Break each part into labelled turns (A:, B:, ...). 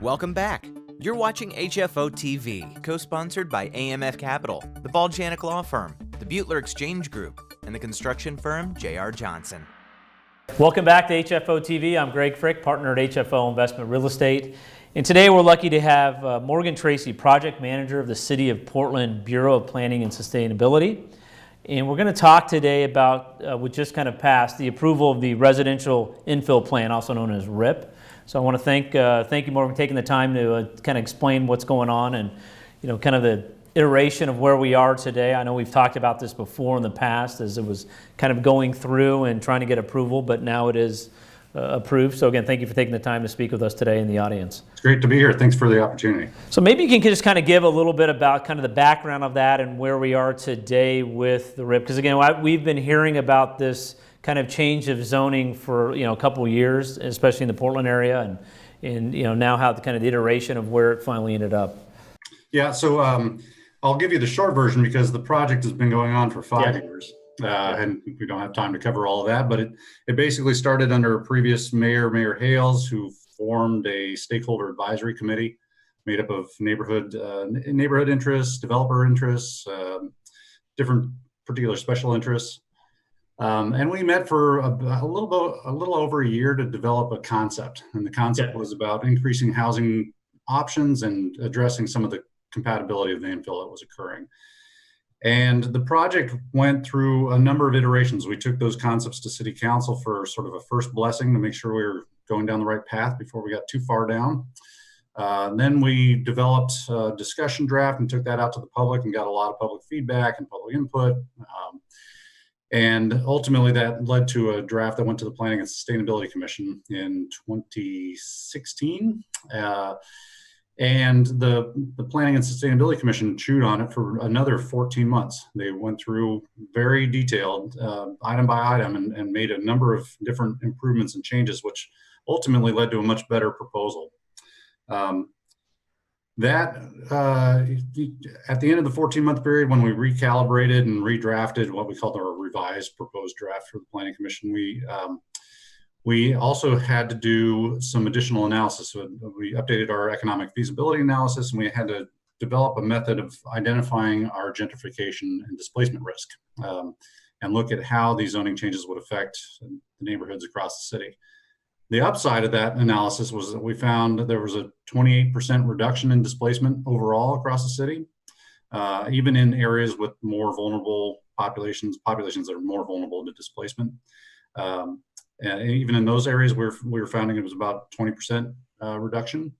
A: Welcome back. You're watching HFO-TV, co-sponsored by AMF Capital, the Baljanik Law Firm, the Butler Exchange Group, and the construction firm J.R. Johnson.
B: Welcome back to HFO-TV. I'm Greg Frick, partner at HFO Investment Real Estate. And today we're lucky to have Morgan Tracy, project manager of the City of Portland Bureau of Planning and Sustainability. And we're going to talk today about, what just kind of passed, the approval of the Residential Infill Plan, also known as RIP. So I want to thank you, Morgan, for taking the time to kind of explain what's going on and, kind of the iteration of where we are today. I know we've talked about this before in the past as it was kind of going through and trying to get approval, but now it is approved. So again, thank you for taking the time to speak with us today in the audience.
C: It's great to be here. Thanks for the opportunity.
B: So maybe you can just kind of give a little bit about kind of the background of that and where we are today with the RIP. Because again, we've been hearing about this kind of change of zoning for a couple of years, especially in the Portland area, and now how the kind of the iteration of where it finally ended up.
C: Yeah, so I'll give you the short version because the project has been going on for 5 years, and we don't have time to cover all of that. But it basically started under a previous mayor, Mayor Hales, who formed a stakeholder advisory committee made up of neighborhood interests, developer interests, different particular special interests. And we met for a little over a year to develop a concept. And the concept was about increasing housing options and addressing some of the compatibility of the infill that was occurring. And the project went through a number of iterations. We took those concepts to City Council for sort of a first blessing to make sure we were going down the right path before we got too far down. Then we developed a discussion draft and took that out to the public and got a lot of public feedback and public input. And ultimately that led to a draft that went to the Planning and Sustainability Commission in 2016. And the Planning and Sustainability Commission chewed on it for another 14 months. They went through very detailed, item by item, and made a number of different improvements and changes, which ultimately led to a much better proposal. At the end of the 14-month period, when we recalibrated and redrafted what we called our revised proposed draft for the Planning Commission, we also had to do some additional analysis. So we updated our economic feasibility analysis, and we had to develop a method of identifying our gentrification and displacement risk, and look at how these zoning changes would affect the neighborhoods across the city. The upside of that analysis was that we found that there was a 28% reduction in displacement overall across the city, even in areas with more vulnerable populations that are more vulnerable to displacement. And even in those areas, we were finding it was about 20% reduction.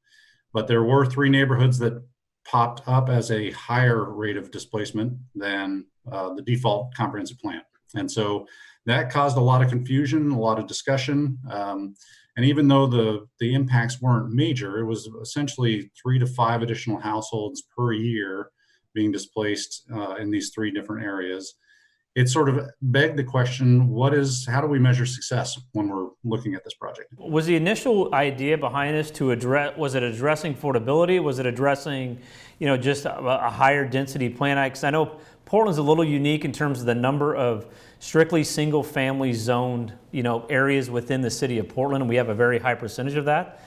C: But there were 3 neighborhoods that popped up as a higher rate of displacement than the default comprehensive plan. And so that caused a lot of confusion, a lot of discussion. And even though the impacts weren't major, it was essentially 3 to 5 additional households per year being displaced in these 3 different areas. It sort of begged the question, how do we measure success when we're looking at this project?
B: Was the initial idea behind this was it addressing affordability? Was it addressing, just a higher density plan? Because I know Portland's a little unique in terms of the number of strictly single family zoned, areas within the city of Portland, and we have a very high percentage of that.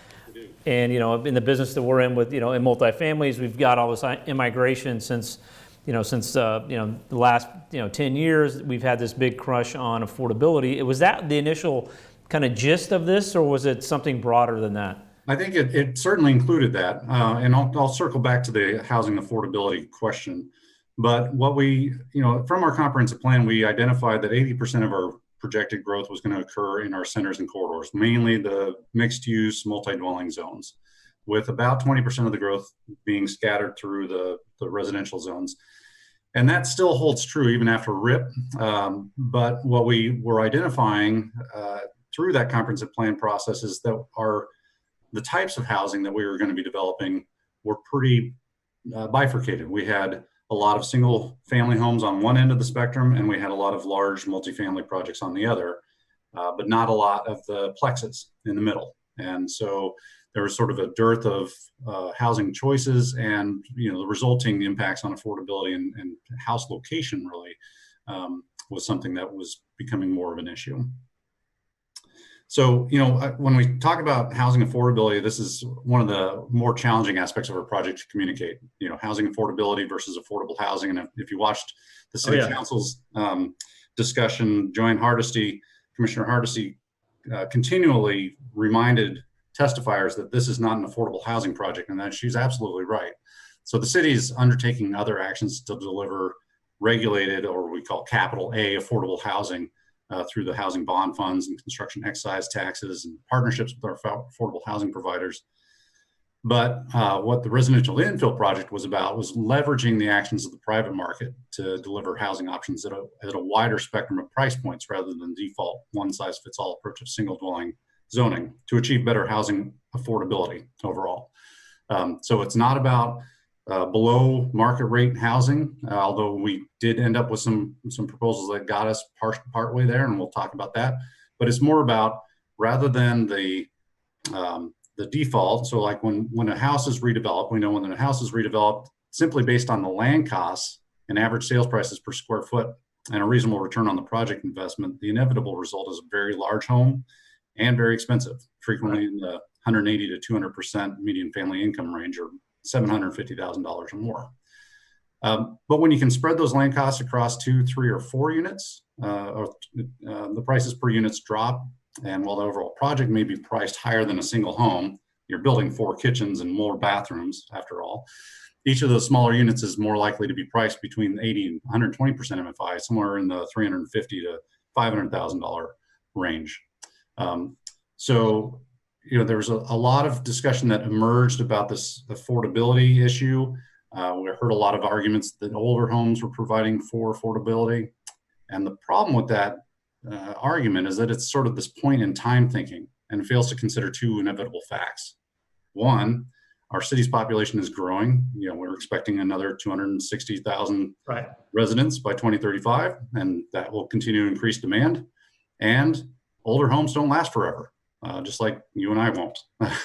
B: And, in the business that we're in with, in multifamilies, we've got all this immigration since the last 10 years. We've had this big crush on affordability. Was that the initial kind of gist of this, or was it something broader than that?
C: I think it certainly included that, and I'll circle back to the housing affordability question. But what from our comprehensive plan, we identified that 80% of our projected growth was going to occur in our centers and corridors, mainly the mixed-use multi-dwelling zones, with about 20% of the growth being scattered through the residential zones. And that still holds true even after RIP. But what we were identifying through that comprehensive plan process is that the types of housing that we were going to be developing were pretty bifurcated. We had a lot of single family homes on one end of the spectrum, and we had a lot of large multifamily projects on the other, but not a lot of the plexes in the middle. And so there was sort of a dearth of housing choices, and the resulting impacts on affordability and house location really was something that was becoming more of an issue. So, when we talk about housing affordability, this is one of the more challenging aspects of our project to communicate, housing affordability versus affordable housing. And if you watched the city council's discussion, Commissioner Hardesty continually reminded testifiers that this is not an affordable housing project, and that she's absolutely right. So the city is undertaking other actions to deliver regulated, or what we call capital A, affordable housing through the housing bond funds and construction excise taxes and partnerships with our affordable housing providers. But what the Residential Infill Project was about was leveraging the actions of the private market to deliver housing options at a wider spectrum of price points rather than default one-size-fits-all approach of single-dwelling zoning to achieve better housing affordability overall. So it's not about below market rate housing, although we did end up with some proposals that got us partway there, and we'll talk about that. But it's more about, rather than the default, so like when a house is redeveloped, we know when a house is redeveloped simply based on the land costs and average sales prices per square foot and a reasonable return on the project investment, the inevitable result is a very large home and very expensive, frequently in the 180 to 200% median family income range, or $750,000 or more. But when you can spread those land costs across 2, 3, or 4 units, the prices per units drop. And while the overall project may be priced higher than a single home, you're building 4 kitchens and more bathrooms after all. Each of those smaller units is more likely to be priced between 80 and 120% MFI, somewhere in the $350,000 to $500,000 range. So there was a lot of discussion that emerged about this affordability issue. We heard a lot of arguments that older homes were providing for affordability. And the problem with that argument is that it's sort of this point in time thinking, and fails to consider 2 inevitable facts. One, our city's population is growing. We're expecting another 260,000 residents by 2035, and that will continue to increase demand. And older homes don't last forever. Just like you and I won't.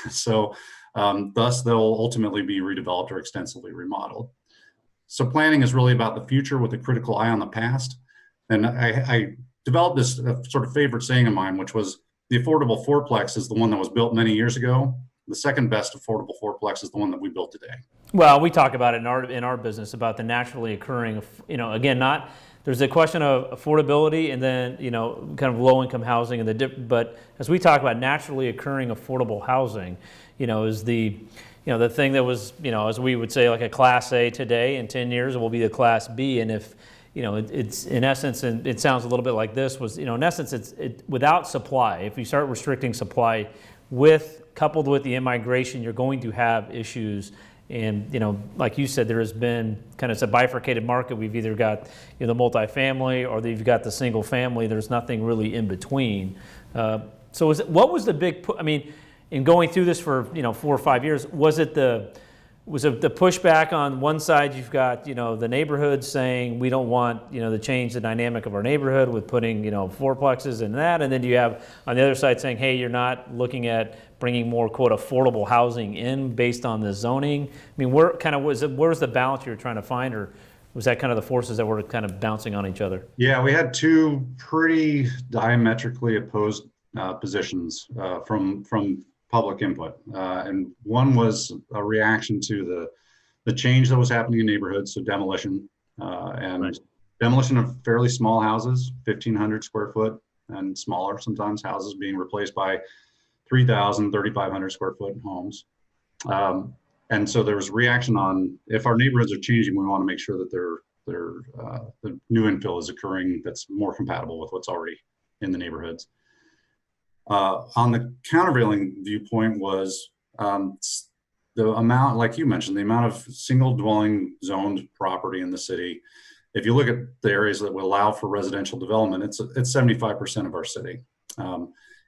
C: So thus they'll ultimately be redeveloped or extensively remodeled. So planning is really about the future with a critical eye on the past. And I developed this sort of favorite saying of mine, which was, the affordable fourplex is the one that was built many years ago. The second best affordable fourplex is the one that we built today.
B: Well, we talk about it in our business about the naturally occurring, again, there's a question of affordability and then, kind of low-income housing, but as we talk about naturally occurring affordable housing, is the thing that was, as we would say, like a Class A today, in 10 years it will be a Class B, and if, it's in essence, and it sounds a little bit like this, was, in essence, it's without supply. If you start restricting supply coupled with the immigration, you're going to have issues. And, like you said, there has been it's a bifurcated market. We've either got the multifamily or you've got the single family. There's nothing really in between. So what was the big, in going through this for, 4 or 5 years, was it the pushback on one side? You've got, the neighborhood saying we don't want, to change the dynamic of our neighborhood with putting, fourplexes and that. And then you have on the other side saying, hey, you're not looking at bringing more, quote, affordable housing in based on the zoning. Where was the balance you were trying to find, or was that kind of the forces that were kind of bouncing on each other?
C: Yeah, we had 2 pretty diametrically opposed positions from public input. And one was a reaction to the change that was happening in neighborhoods, so demolition, demolition of fairly small houses, 1,500 square foot and smaller, sometimes houses being replaced by 3,000, 3,500 square foot homes. And so there was reaction on, if our neighborhoods are changing, we want to make sure that the new infill is occurring that's more compatible with what's already in the neighborhoods. On the countervailing viewpoint was the amount, like you mentioned, the amount of single dwelling zoned property in the city. If you look at the areas that will allow for residential development, it's 75% of our city.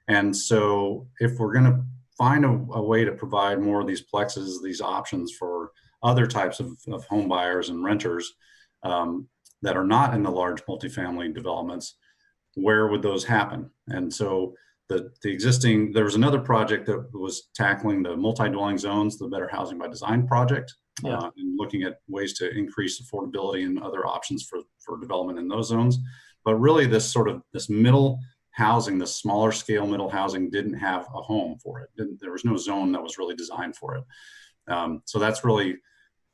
C: And so if we're going to find a way to provide more of these plexes, these options for other types of home buyers and renters that are not in the large multifamily developments, where would those happen? And so there was another project that was tackling the multi-dwelling zones, the Better Housing by Design project, and looking at ways to increase affordability and other options for development in those zones. But really this middle housing, the smaller scale middle housing, didn't have a home for it. There was no zone that was really designed for it. So that's really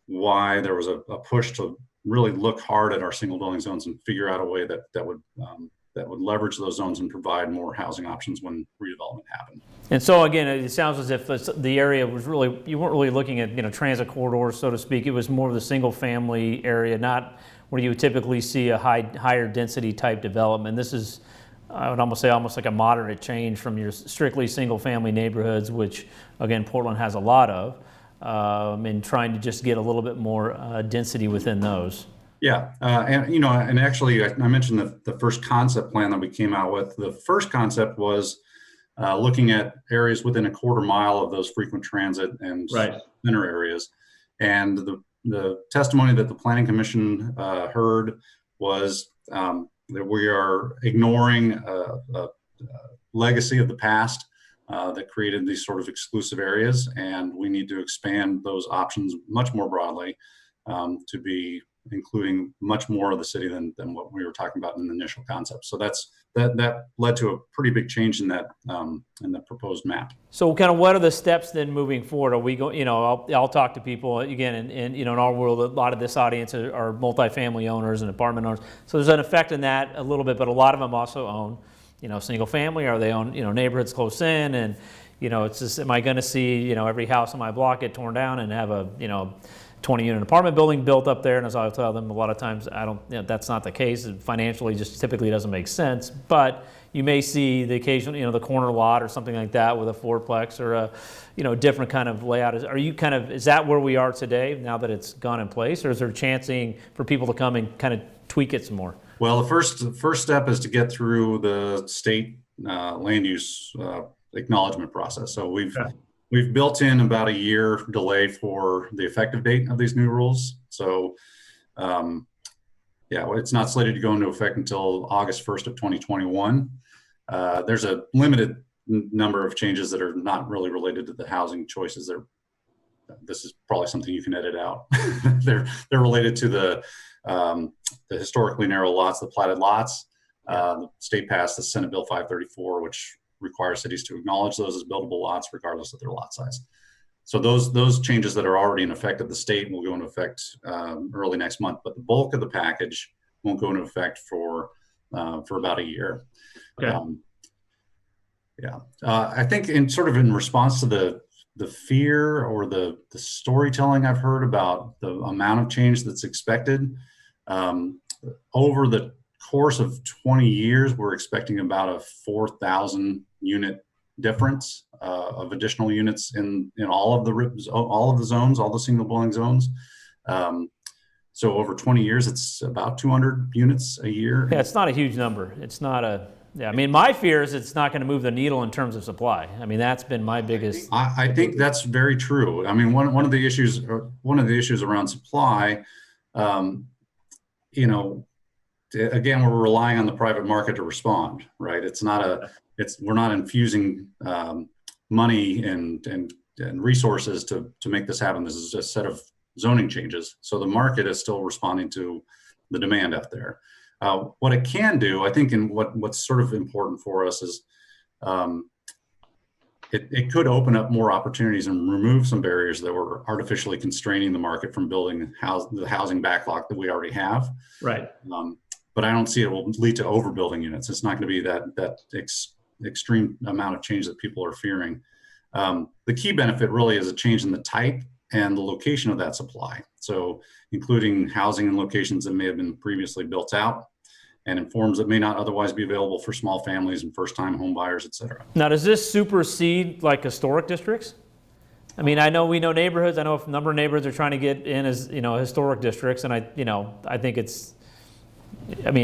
C: why there was a push to really look hard at our single dwelling zones and figure out a way that would leverage those zones and provide more housing options when redevelopment happened.
B: And so again, it sounds as if the area was really, you weren't really looking at, transit corridors, so to speak. It was more of the single family area, not where you would typically see a higher density type development. This is, I would almost say, almost like a moderate change from your strictly single family neighborhoods, which again, Portland has a lot of, and trying to just get a little bit more density within those.
C: Yeah, and actually, I mentioned the first concept plan that we came out with. The first concept was looking at areas within a quarter mile of those frequent transit and center areas. And the testimony that the Planning Commission heard was that we are ignoring a legacy of the past that created these sort of exclusive areas, and we need to expand those options much more broadly to be including much more of the city than what we were talking about in the initial concept. So that led to a pretty big change in that in the proposed map.
B: So kind of what are the steps then moving forward? Are we going, I'll talk to people again, and in our world, a lot of this audience are multifamily owners and apartment owners. So there's an effect in that a little bit, but a lot of them also own, single family, or they own, neighborhoods close in, and, it's just, am I going to see, every house on my block get torn down and have a, 20-unit apartment building built up there? And as I tell them, a lot of times that's not the case. It financially just typically doesn't make sense. But you may see the occasional, the corner lot or something like that with a fourplex or a, different kind of layout. Is that where we are today now that it's gone in place, or is there a chancing for people to come and kind of tweak it some more?
C: Well, the first step is to get through the state land use acknowledgement process. So we've built in about a year delay for the effective date of these new rules. So, it's not slated to go into effect until August 1st of 2021. There's a limited number of changes that are not really related to the housing choices. This is probably something you can edit out. They're related to the historically narrow lots, the platted lots. The state passed the Senate Bill 534, which require cities to acknowledge those as buildable lots regardless of their lot size. So those changes that are already in effect at the state will go into effect early next month, but the bulk of the package won't go into effect for about a year.
B: Okay.
C: I think in response to the fear or the storytelling I've heard about the amount of change that's expected over the course of 20 years, we're expecting about a 4,000 unit difference of additional units in all of the zones, all the single dwelling zones. So over 20 years, it's about 200 units a year.
B: Yeah, it's not a huge number. It's not a. Yeah, I mean, my fear is it's not going to move the needle in terms of supply. I mean, that's been my biggest.
C: I think that's very true. I mean, one of the issues around supply, again, we're relying on the private market to respond, right? We're not infusing money and resources to make this happen. This is just a set of zoning changes. So the market is still responding to the demand out there. What it can do, I think, and what's sort of important for us is it could open up more opportunities and remove some barriers that were artificially constraining the market from building the housing backlog that we already have.
B: Right.
C: But I don't see it will lead to overbuilding units. It's not going to be that extreme amount of change that people are fearing. The key benefit really is a change in the type and the location of that supply. So including housing in locations that may have been previously built out and in forms that may not otherwise be available for small families and first-time home buyers, et cetera.
B: Now, does this supersede like historic districts? I mean, we know neighborhoods. I know a number of neighborhoods are trying to get in as, historic districts. And I think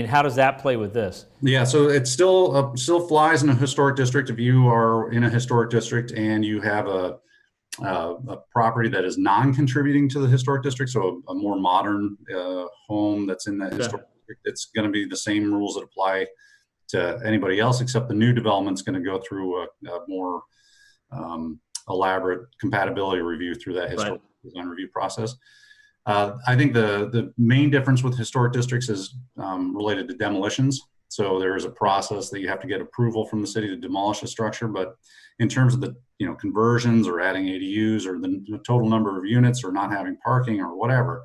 B: how does that play with this? Yeah,
C: so it still flies in a historic district. If you are in a historic district and you have a property that is non-contributing to the historic district, so a more modern home that's in that historic district, it's going to be the same rules that apply to anybody else, except the new development's going to go through a more elaborate compatibility review through that historic design review process. I think the main difference with historic districts is related to demolitions. So there is a process that you have to get approval from the city to demolish a structure. But in terms of the conversions or adding ADUs or the total number of units or not having parking or whatever,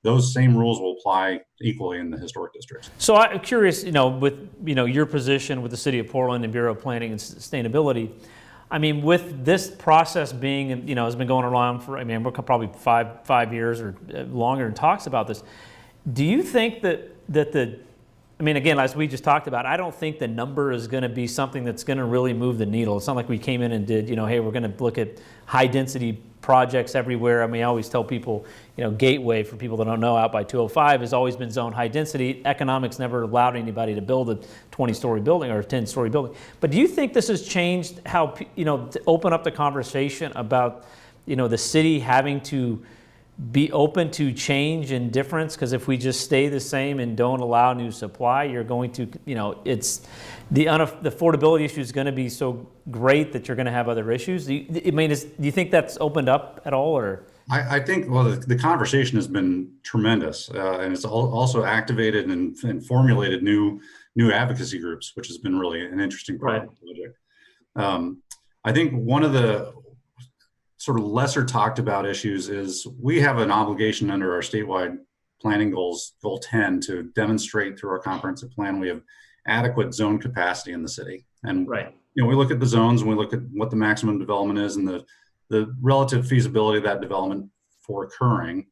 C: those same rules will apply equally in the historic districts.
B: So I'm curious, with your position with the City of Portland and Bureau of Planning and Sustainability, I mean, with this process being, has been going around for, we're probably five years or longer and talks about this. Do you think that again, as we just talked about, I don't think the number is going to be something that's going to really move the needle. It's not like we came in and did, hey, we're going to look at high density projects everywhere. I always tell people, Gateway, for people that don't know, out by 205 has always been zoned high density. Economics never allowed anybody to build a 20-story building or a 10-story building. But do you think this has changed how, to open up the conversation about, the city having to be open to change and difference? Because if we just stay the same and don't allow new supply, you're going to, it's the affordability issue is going to be so great that you're going to have other issues. Do you think that's opened up at all, or?
C: I think, well, the conversation has been tremendous, and it's also activated and formulated new advocacy groups, which has been really an interesting part of the project. I think one of the sort of lesser talked about issues is we have an obligation under our statewide planning goals, goal 10, to demonstrate through our comprehensive plan we have adequate zone capacity in the city. And we look at the zones and we look at what the maximum development is and the relative feasibility of that development for occurring.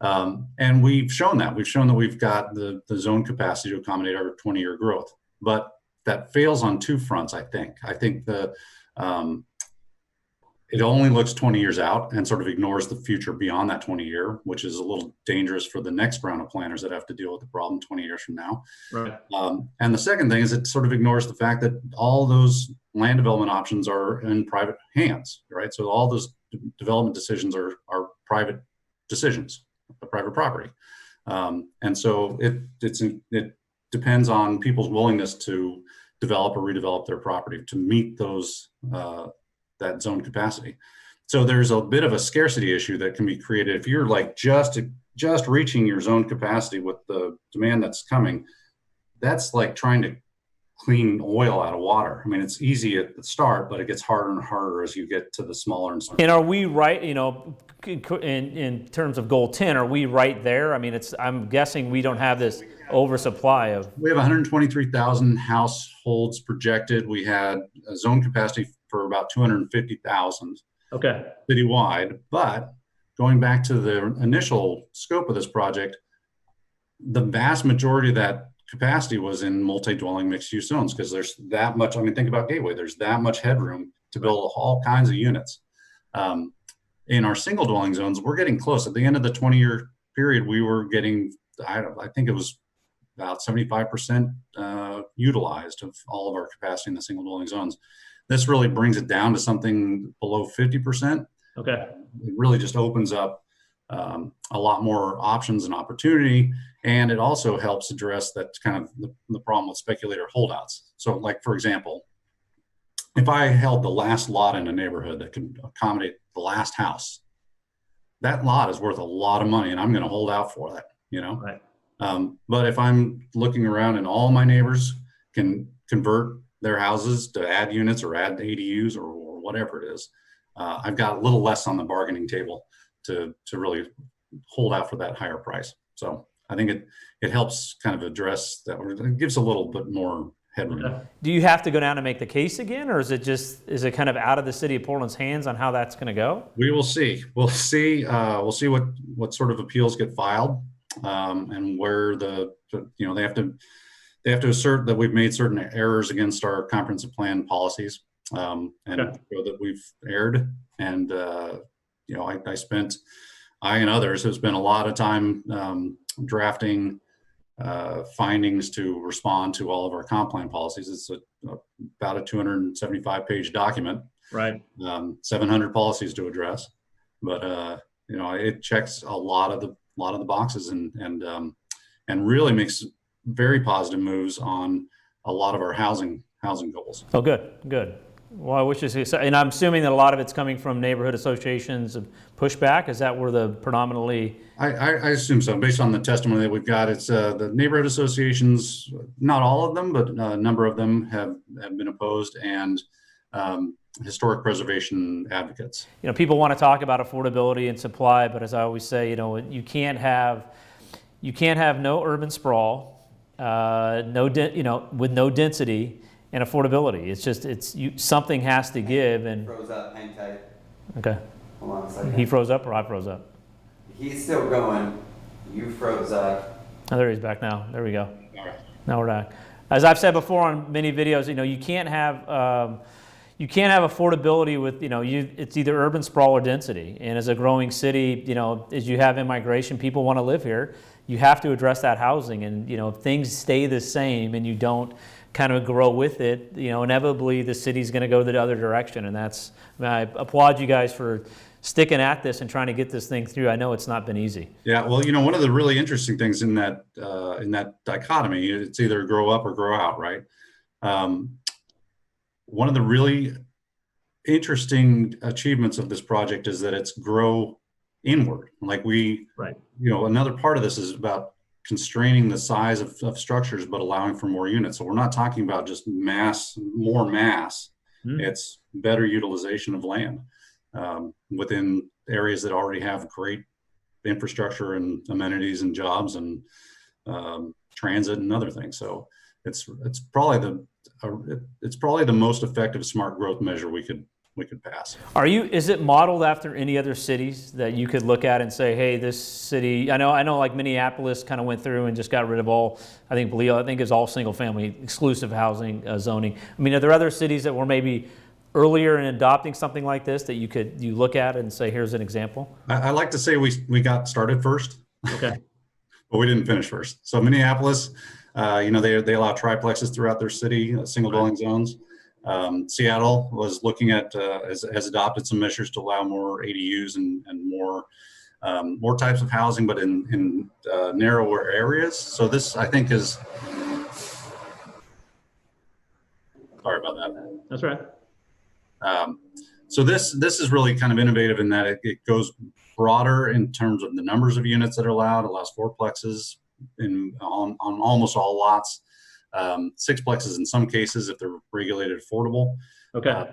C: And we've shown that we've got the zone capacity to accommodate our 20-year growth. But that fails on two fronts, I think. I think it only looks 20 years out and sort of ignores the future beyond that 20-year, which is a little dangerous for the next round of planners that have to deal with the problem 20 years from now. And the second thing is it sort of ignores the fact that all those land development options are in private hands, right? So all those development decisions are private decisions, private property. And so it depends on people's willingness to develop or redevelop their property to meet those that zone capacity. So there's a bit of a scarcity issue that can be created if you're like just reaching your zone capacity with the demand that's coming. That's like trying to clean oil out of water. It's easy at the start, but it gets harder and harder as you get to the smaller and smaller.
B: And are we right, in terms of goal 10, are we right there? I'm guessing we don't have this oversupply of.
C: We have 123,000 households projected. We had a zone capacity for about 250,000 citywide. But going back to the initial scope of this project, the vast majority of that capacity was in multi-dwelling mixed-use zones because there's that much. Think about Gateway. There's that much headroom to build all kinds of units. In our single-dwelling zones, we're getting close. At the end of the 20-year period, we were getting, I think it was about 75% utilized of all of our capacity in the single-dwelling zones. This really brings it down to something below 50%. It really just opens up a lot more options and opportunity. And it also helps address that kind of the problem with speculator holdouts. So like, for example, if I held the last lot in a neighborhood that could accommodate the last house, that lot is worth a lot of money and I'm going to hold out for that, But if I'm looking around and all my neighbors can convert their houses to add units or add ADUs or whatever it is, I've got a little less on the bargaining table to really hold out for that higher price. So I think it helps kind of address that. It gives a little bit more headroom.
B: Do you have to go down and make the case again, or is it kind of out of the city of Portland's hands on how that's going to go?
C: We will see. We'll see what sort of appeals get filed, and where they have to assert that we've made certain errors against our comprehensive plan policies, and show that we've erred. And I and others have spent a lot of time drafting findings to respond to all of our comp plan policies. It's about a 275-page document, 700 policies to address, but it checks a lot of the boxes and really makes very positive moves on a lot of our housing goals.
B: Oh, good. Well, I wish you see, and I'm assuming that a lot of it's coming from neighborhood associations of pushback. Is that where the predominantly?
C: I assume so. Based on the testimony that we've got, it's the neighborhood associations, not all of them, but a number of them have been opposed, and historic preservation advocates.
B: People want to talk about affordability and supply, but as I always say, you can't have no urban sprawl, with no density and affordability. It's just something has to give. And
D: froze up, hang tight.
B: Okay.
D: Hold on a second.
B: He froze up, or I froze up?
D: He's still going. You froze up.
B: Oh, there he's back now. There we go.
C: All right.
B: Now we're back. As I've said before on many videos, you can't have affordability with it's either urban sprawl or density. And as a growing city, as you have immigration, people want to live here. You have to address that housing, and if things stay the same and you don't kind of grow with it, inevitably the city's going to go the other direction. And I applaud you guys for sticking at this and trying to get this thing through. I know it's not been easy.
C: Yeah, well, one of the really interesting things in that dichotomy, it's either grow up or grow out, right? One of the really interesting achievements of this project is that it's grow inward. Like
B: right.
C: Another part of this is about constraining the size of structures, but allowing for more units. So we're not talking about just more mass. It's better utilization of land within areas that already have great infrastructure and amenities and jobs and transit and other things. So it's probably the most effective smart growth measure we could pass.
B: Is it modeled after any other cities that you could look at and say, hey, this city, I know like Minneapolis kind of went through and just got rid of all, I think it's all single family exclusive housing zoning. I mean, are there other cities that were maybe earlier in adopting something like this that you look at and say, here's an example?
C: I like to say we got started first.
B: Okay.
C: But we didn't finish first. So Minneapolis, they allow triplexes throughout their city, single dwelling zones. Seattle was looking at has adopted some measures to allow more ADUs and more types of housing, but in narrower areas. So this, I think, is sorry about that.
B: That's right.
C: So this is really kind of innovative in that it goes broader in terms of the numbers of units that are allowed. It allows fourplexes on almost all lots. Sixplexes in some cases if they're regulated affordable.
B: Okay.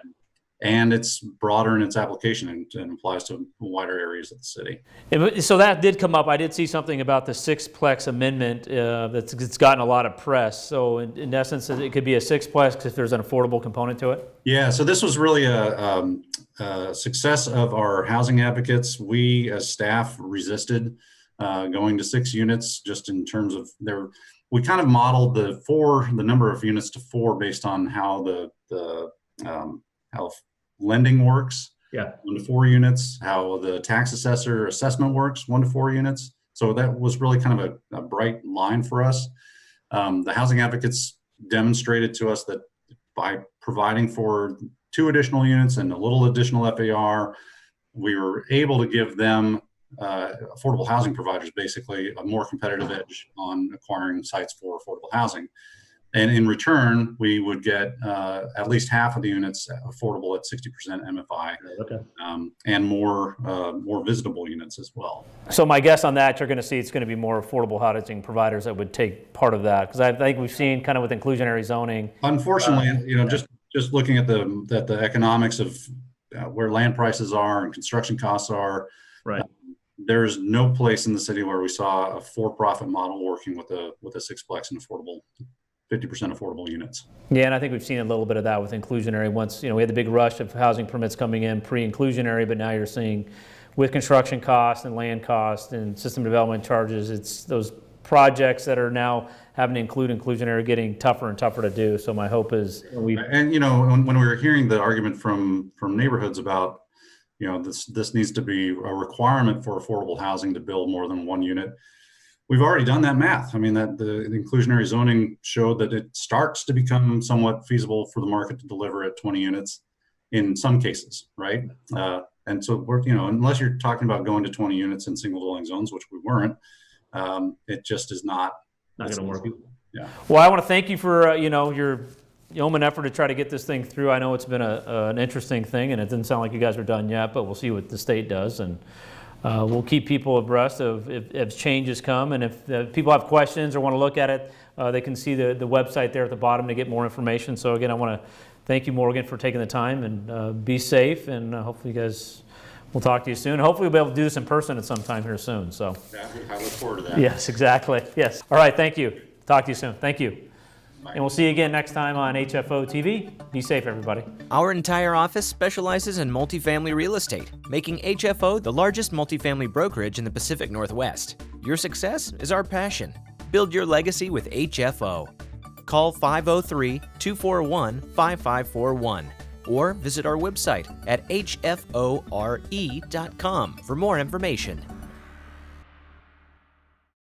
C: And it's broader in its application and applies to wider areas of the city.
B: So that did come up. I did see something about the sixplex amendment that's gotten a lot of press. So in essence, it could be a sixplex if there's an affordable component to it?
C: Yeah, so this was really a success of our housing advocates. We as staff resisted going to 6 units just in terms of we kind of modeled the number of units to 4 based on how how lending works.
B: Yeah.
C: 1 to 4 units, how the tax assessor assessment works, 1 to 4 units. So that was really kind of a bright line for us. The housing advocates demonstrated to us that by providing for 2 additional units and a little additional FAR, we were able to give them affordable housing providers basically a more competitive edge on acquiring sites for affordable housing. And in return, we would get at least half of the units affordable at 60% MFI,
B: okay.
C: And more visitable units as well.
B: So my guess on that, you're going to see it's going to be more affordable housing providers that would take part of that, because I think we've seen kind of with inclusionary zoning.
C: Unfortunately, just looking at the economics of where land prices are and construction costs are,
B: right.
C: There's no place in the city where we saw a for-profit model working with a sixplex and 50% affordable units.
B: Yeah, and I think we've seen a little bit of that with inclusionary. Once, we had the big rush of housing permits coming in pre-inclusionary, but now you're seeing with construction costs and land costs and system development charges, it's those projects that are now having to include inclusionary getting tougher and tougher to do. So my hope is
C: when we were hearing the argument from neighborhoods about, this needs to be a requirement for affordable housing to build more than 1 unit. We've already done that math. I mean, that the inclusionary zoning showed that it starts to become somewhat feasible for the market to deliver at 20 units in some cases, right? And so we're, unless you're talking about going to 20 units in single dwelling zones, which we weren't, it just is not
B: going to work.
C: Yeah.
B: Well, I want to thank you for your yeoman effort to try to get this thing through. I know it's been an interesting thing, and it doesn't sound like you guys are done yet, but we'll see what the state does, and we'll keep people abreast of if changes come, and if people have questions or want to look at it, they can see the website there at the bottom to get more information. So again, I want to thank you, Morgan, for taking the time, and be safe, and hopefully you guys, we'll talk to you soon. Hopefully we'll be able to do this in person at some time here soon. So
C: Yeah, I look forward to that.
B: yes, exactly. Yes. All right. Thank you. Talk to you soon. Thank you.
C: Bye.
B: And we'll see you again next time on HFO TV. Be safe, everybody.
A: Our entire office specializes in multifamily real estate, making HFO the largest multifamily brokerage in the Pacific Northwest. Your success is our passion. Build your legacy with HFO. Call 503-241-5541 or visit our website at hfore.com for more information.